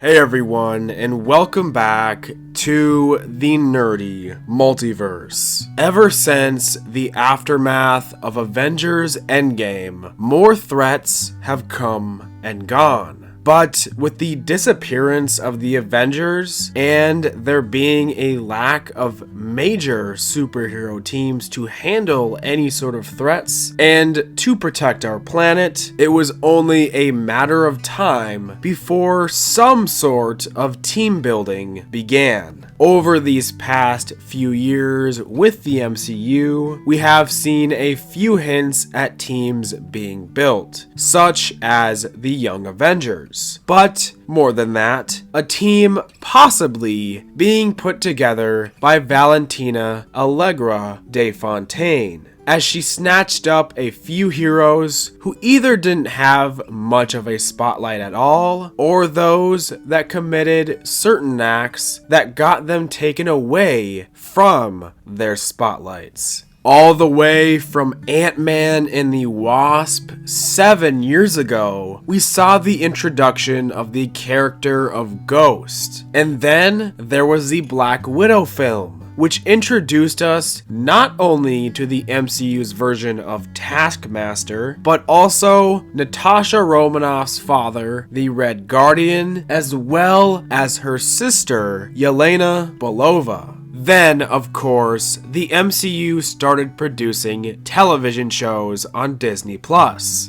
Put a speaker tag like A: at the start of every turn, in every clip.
A: Hey everyone, and welcome back to the nerdy multiverse. Ever since the aftermath of Avengers Endgame, more threats have come and gone. But with the disappearance of the Avengers and there being a lack of major superhero teams to handle any sort of threats and to protect our planet, it was only a matter of time before some sort of team building began. Over these past few years with the MCU, we have seen a few hints at teams being built, such as the Young Avengers. But more than that, a team possibly being put together by Valentina Allegra De Fontaine, as she snatched up a few heroes who either didn't have much of a spotlight at all, or those that committed certain acts that got them taken away from their spotlights. All the way from Ant-Man and the Wasp 7 years ago, we saw the introduction of the character of Ghost. And then there was the Black Widow film, which introduced us not only to the MCU's version of Taskmaster, but also Natasha Romanoff's father, the Red Guardian, as well as her sister, Yelena Belova. Then, of course, the MCU started producing television shows on Disney+,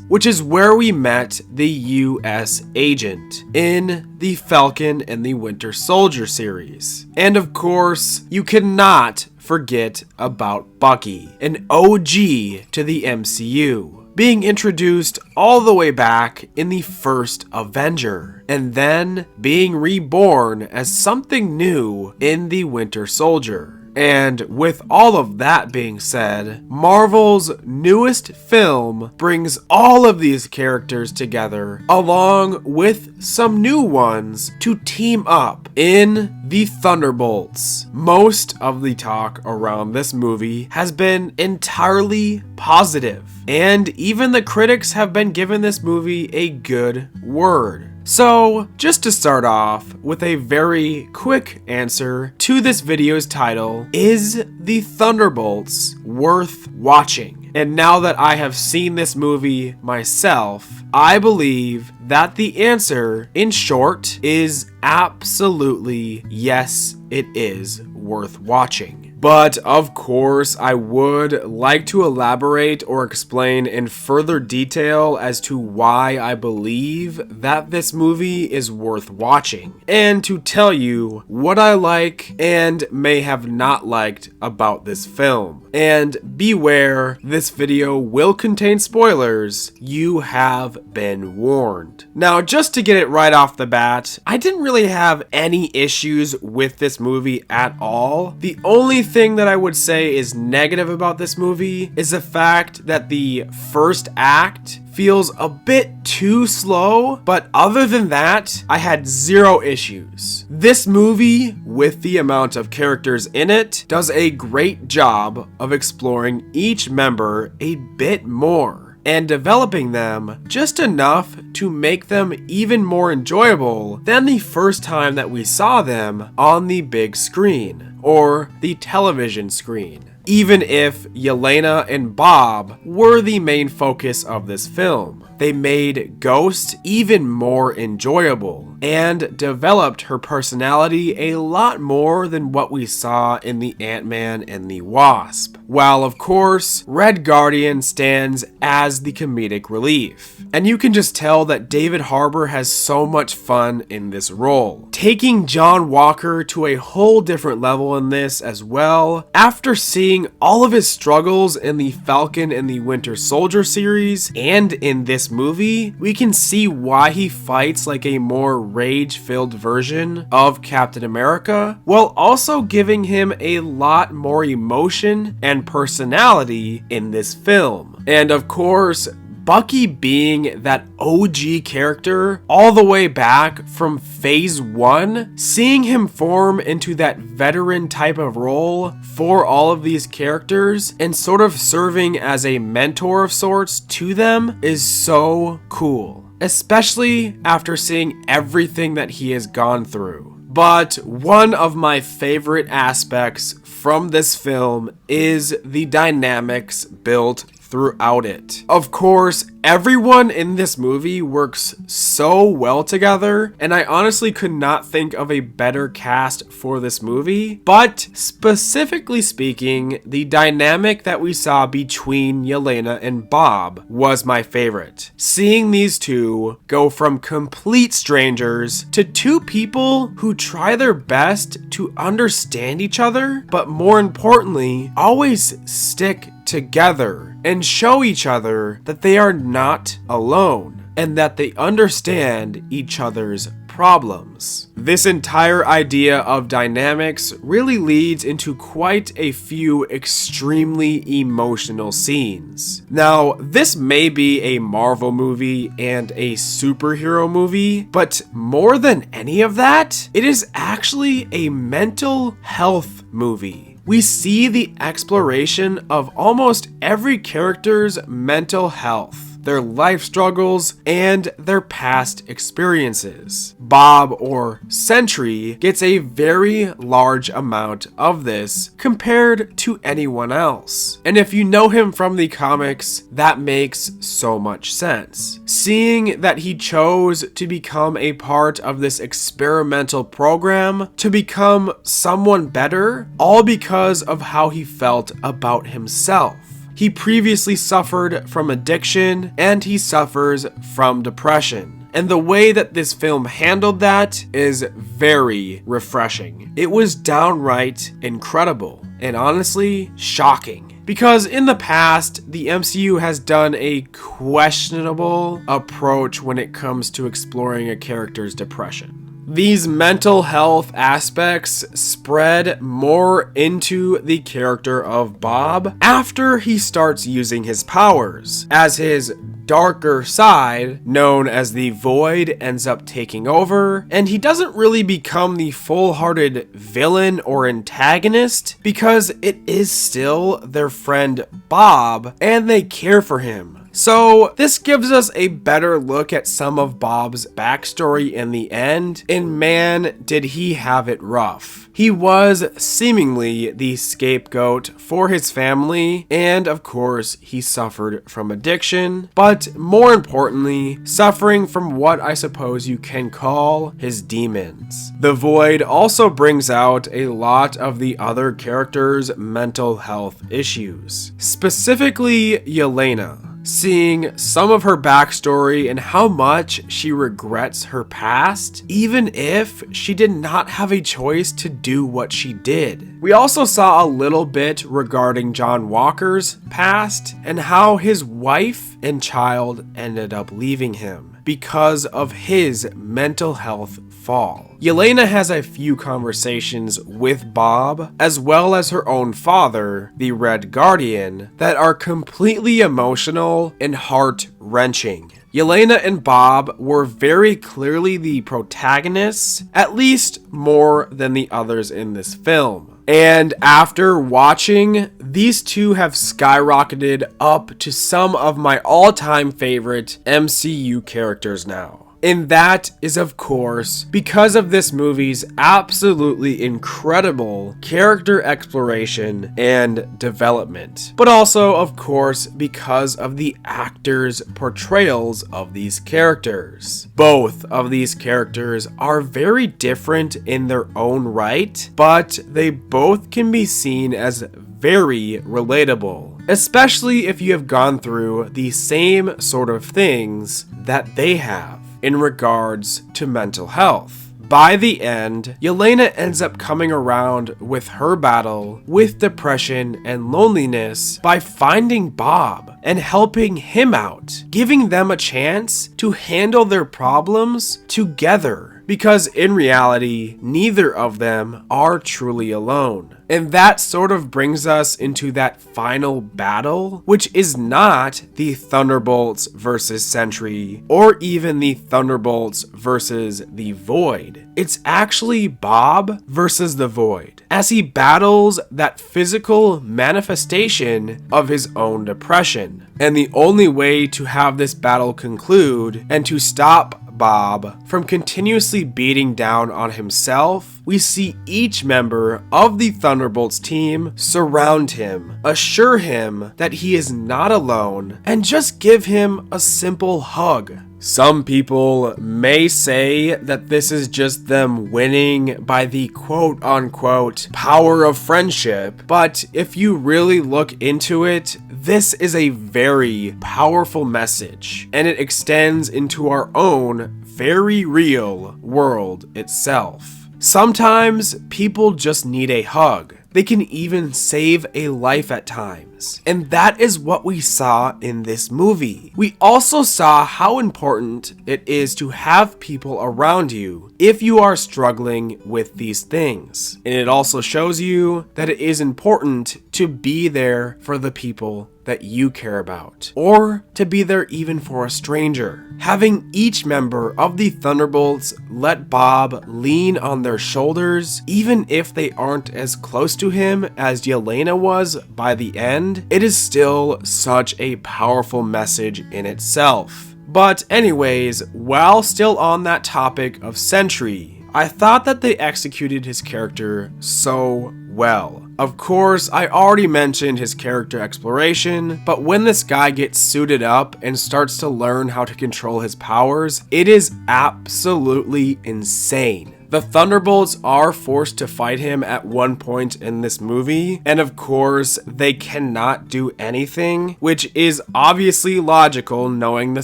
A: which is where we met the US agent in the Falcon and the Winter Soldier series. And of course, you cannot forget about Bucky, an OG to the MCU, being introduced all the way back in the First Avenger, and then being reborn as something new in the Winter Soldier. And with all of that being said, Marvel's newest film brings all of these characters together, along with some new ones to team up in the Thunderbolts. Most of the talk around this movie has been entirely positive, and even the critics have been giving this movie a good word. So, just to start off with a very quick answer to this video's title, is the Thunderbolts worth watching? And now that I have seen this movie myself, I believe that the answer, in short, is absolutely yes, it is worth watching. But of course, I would like to elaborate or explain in further detail as to why I believe that this movie is worth watching, and to tell you what I like and may have not liked about this film. And beware, this video will contain spoilers. You have been warned. Now, just to get it right off the bat, I didn't really have any issues with this movie at all. The only thing that I would say is negative about this movie is the fact that the first act feels a bit too slow, but other than that, I had zero issues. This movie, with the amount of characters in it, does a great job of exploring each member a bit more and developing them just enough to make them even more enjoyable than the first time that we saw them on the big screen or the television screen. Even if Yelena and Bob were the main focus of this film, they made Ghost even more enjoyable and developed her personality a lot more than what we saw in the Ant-Man and the Wasp. While of course, Red Guardian stands as the comedic relief. And you can just tell that David Harbour has so much fun in this role, taking John Walker to a whole different level in this as well. After seeing all of his struggles in the Falcon and the Winter Soldier series and in this movie, we can see why he fights like a more rage-filled version of Captain America, while also giving him a lot more emotion and personality in this film. And of course, Bucky being that OG character all the way back from phase 1, seeing him form into that veteran type of role for all of these characters and sort of serving as a mentor of sorts to them is so cool. especially after seeing everything that he has gone through. But one of my favorite aspects from this film is the dynamics built throughout it. Of course, everyone in this movie works so well together, and I honestly could not think of a better cast for this movie. But specifically speaking, the dynamic that we saw between Yelena and Bob was my favorite. Seeing these two go from complete strangers to two people who try their best to understand each other, but more importantly, always stick together and show each other that they are not alone and that they understand each other's problems. This entire idea of dynamics really leads into quite a few extremely emotional scenes. Now, this may be a Marvel movie and a superhero movie, but more than any of that, it is actually a mental health movie. We see the exploration of almost every character's mental health, their life struggles, and their past experiences. Bob, or Sentry, gets a very large amount of this compared to anyone else. And if you know him from the comics, that makes so much sense. Seeing that he chose to become a part of this experimental program to become someone better, all because of how he felt about himself. He previously suffered from addiction, and he suffers from depression. And the way that this film handled that is very refreshing. It was downright incredible, and honestly, shocking. Because in the past, the MCU has done a questionable approach when it comes to exploring a character's depression. These mental health aspects spread more into the character of Bob after he starts using his powers, as his darker side, known as the Void, ends up taking over, and he doesn't really become the full-hearted villain or antagonist because it is still their friend Bob, and they care for him. So this gives us a better look at some of Bob's backstory in the end, and man, did he have it rough. He was seemingly the scapegoat for his family, and of course, he suffered from addiction, but more importantly, suffering from what I suppose you can call his demons. The Void also brings out a lot of the other characters' mental health issues, specifically Yelena. Seeing some of her backstory and how much she regrets her past, even if she did not have a choice to do what she did. We also saw a little bit regarding John Walker's past and how his wife and child ended up leaving him because of his mental health fall. Yelena has a few conversations with Bob, as well as her own father, the Red Guardian, that are completely emotional and heart-wrenching. Yelena and Bob were very clearly the protagonists, at least more than the others in this film. And after watching, these two have skyrocketed up to some of my all-time favorite MCU characters now. And that is, of course, because of this movie's absolutely incredible character exploration and development. But also, of course, because of the actors' portrayals of these characters. Both of these characters are very different in their own right, but they both can be seen as very relatable, especially if you have gone through the same sort of things that they have in regards to mental health. By the end, Yelena ends up coming around with her battle with depression and loneliness by finding Bob and helping him out, giving them a chance to handle their problems together. because in reality, neither of them are truly alone. And that sort of brings us into that final battle, which is not the Thunderbolts versus Sentry, or even the Thunderbolts versus the Void. It's actually Bob versus the Void, as he battles that physical manifestation of his own depression. And the only way to have this battle conclude and to stop Bob from continuously beating down on himself, we see each member of the Thunderbolts team surround him, assure him that he is not alone, and just give him a simple hug. Some people may say that this is just them winning by the quote-unquote power of friendship, but if you really look into it, this is a very powerful message, and it extends into our own very real world itself. Sometimes people just need a hug. They can even save a life at times. And that is what we saw in this movie. We also saw how important it is to have people around you if you are struggling with these things. And it also shows you that it is important to be there for the people that you care about, or to be there even for a stranger. Having each member of the Thunderbolts let Bob lean on their shoulders, even if they aren't as close to him as Yelena was by the end, it is still such a powerful message in itself. But anyways, while still on that topic of Sentry, I thought that they executed his character so well. Of course, I already mentioned his character exploration, but when this guy gets suited up and starts to learn how to control his powers, it is absolutely insane. The Thunderbolts are forced to fight him at one point in this movie, and of course, they cannot do anything, which is obviously logical knowing the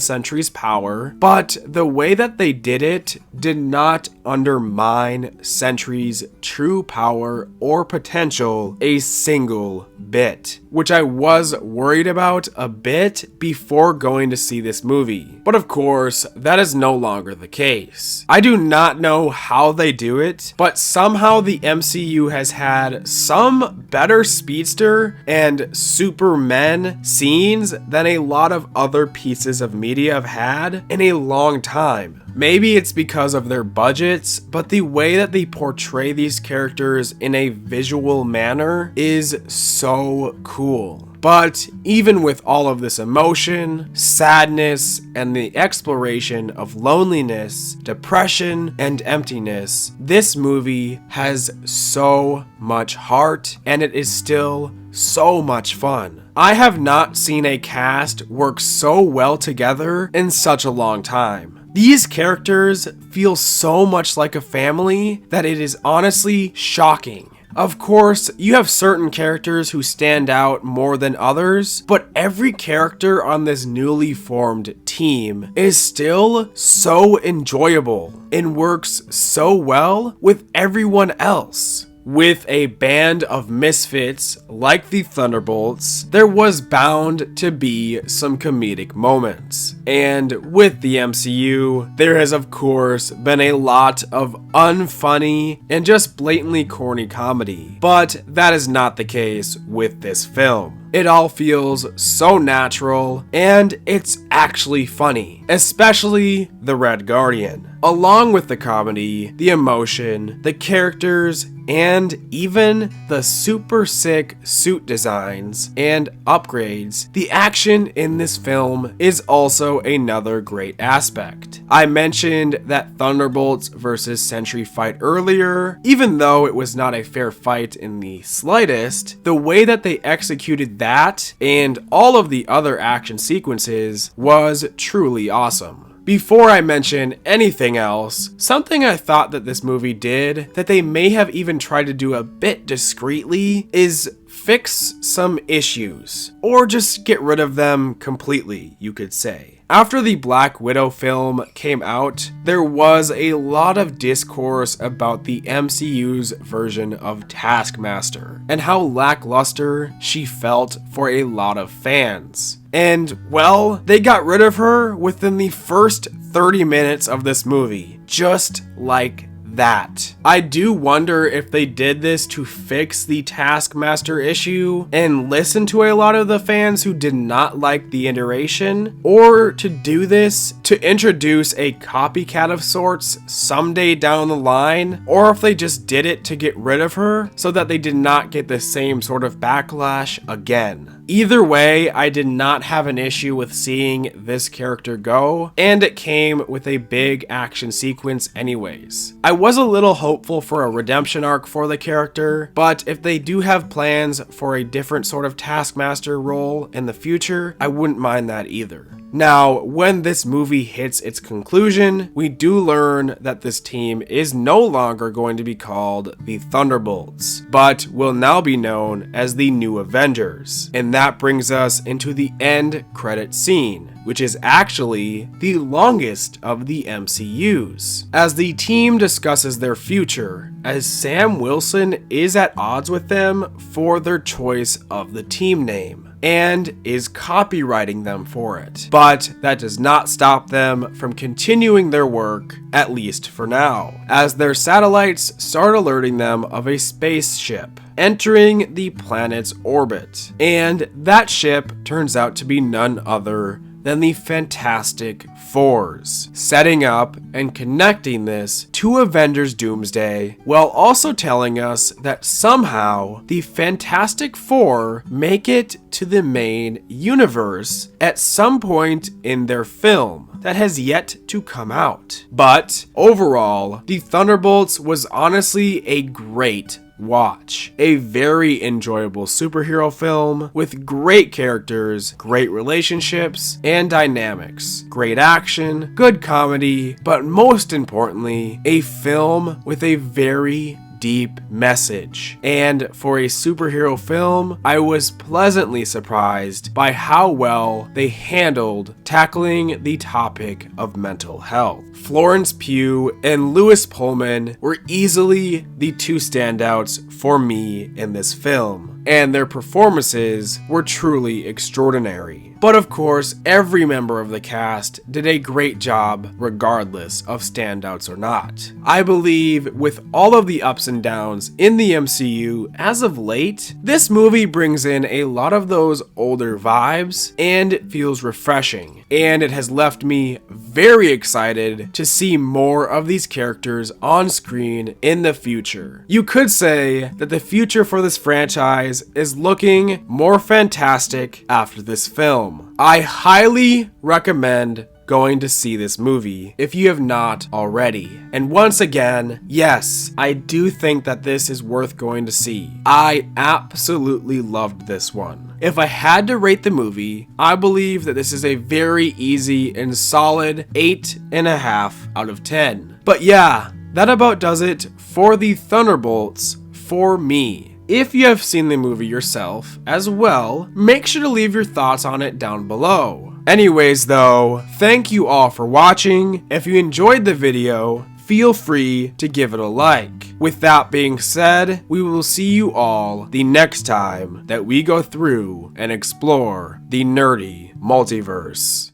A: Sentry's power, but the way that they did it did not undermine Sentry's true power or potential a single bit, which I was worried about a bit before going to see this movie. But of course, that is no longer the case. I do not know how they do it, but somehow the MCU has had some better speedster and supermen scenes than a lot of other pieces of media have had in a long time. Maybe it's because of their budgets, but the way that they portray these characters in a visual manner is so cool. But even with all of this emotion, sadness, and the exploration of loneliness, depression, and emptiness, this movie has so much heart, and it is still so much fun. I have not seen a cast work so well together in such a long time. These characters feel so much like a family that it is honestly shocking. Of course, you have certain characters who stand out more than others, but every character on this newly formed team is still so enjoyable and works so well with everyone else. With a band of misfits like the Thunderbolts, there was bound to be some comedic moments. And with the MCU, there has of course been a lot of unfunny and just blatantly corny comedy. But that is not the case with this film. It all feels so natural, and it's actually funny, especially the Red Guardian. Along with the comedy, the emotion, the characters, and even the super sick suit designs and upgrades, the action in this film is also another great aspect. I mentioned that Thunderbolts versus Sentry fight earlier. Even though it was not a fair fight in the slightest, the way that they executed that and all of the other action sequences was truly awesome. Before I mention anything else, something I thought that this movie did that they may have even tried to do a bit discreetly is fix some issues, or just get rid of them completely, you could say. After the Black Widow film came out, there was a lot of discourse about the MCU's version of Taskmaster and how lackluster she felt for a lot of fans. And, well, they got rid of her within the first 30 minutes of this movie. Just like that. I do wonder if they did this to fix the Taskmaster issue and listen to a lot of the fans who did not like the iteration, or to do this to introduce a copycat of sorts someday down the line, or if they just did it to get rid of her so that they did not get the same sort of backlash again. Either way, I did not have an issue with seeing this character go, and it came with a big action sequence anyways. I was a little hopeful for a redemption arc for the character, but if they do have plans for a different sort of Taskmaster role in the future, I wouldn't mind that either. Now, when this movie hits its conclusion, we do learn that this team is no longer going to be called the Thunderbolts, but will now be known as the New Avengers. And that brings us into the end credit scene, which is actually the longest of the MCUs, as the team discusses their future, as Sam Wilson is at odds with them for their choice of the team name, and is copywriting them for it. But that does not stop them from continuing their work, at least for now, as their satellites start alerting them of a spaceship entering the planet's orbit. And that ship turns out to be none other than the Fantastic Fours, setting up and connecting this to Avengers Doomsday, while also telling us that somehow the Fantastic Four make it to the main universe at some point in their film that has yet to come out. But overall, the Thunderbolts was honestly a great watch. A very enjoyable superhero film with great characters, great relationships, and dynamics. Great action, good comedy, but most importantly, a film with a very deep message. And for a superhero film, I was pleasantly surprised by how well they handled tackling the topic of mental health. Florence Pugh and Lewis Pullman were easily the two standouts for me in this film, and their performances were truly extraordinary. But of course, every member of the cast did a great job regardless of standouts or not. I believe with all of the ups and downs in the MCU as of late, this movie brings in a lot of those older vibes and it feels refreshing. And it has left me very excited to see more of these characters on screen in the future. You could say that the future for this franchise is looking more fantastic after this film. I highly recommend going to see this movie if you have not already. And once again, yes, I do think that this is worth going to see. I absolutely loved this one. If I had to rate the movie, I believe that this is a very easy and solid 8.5 out of 10. But yeah, that about does it for the Thunderbolts for me. If you have seen the movie yourself as well, make sure to leave your thoughts on it down below. Anyways though, thank you all for watching. If you enjoyed the video, feel free to give it a like. With that being said, we will see you all the next time that we go through and explore the nerdy multiverse.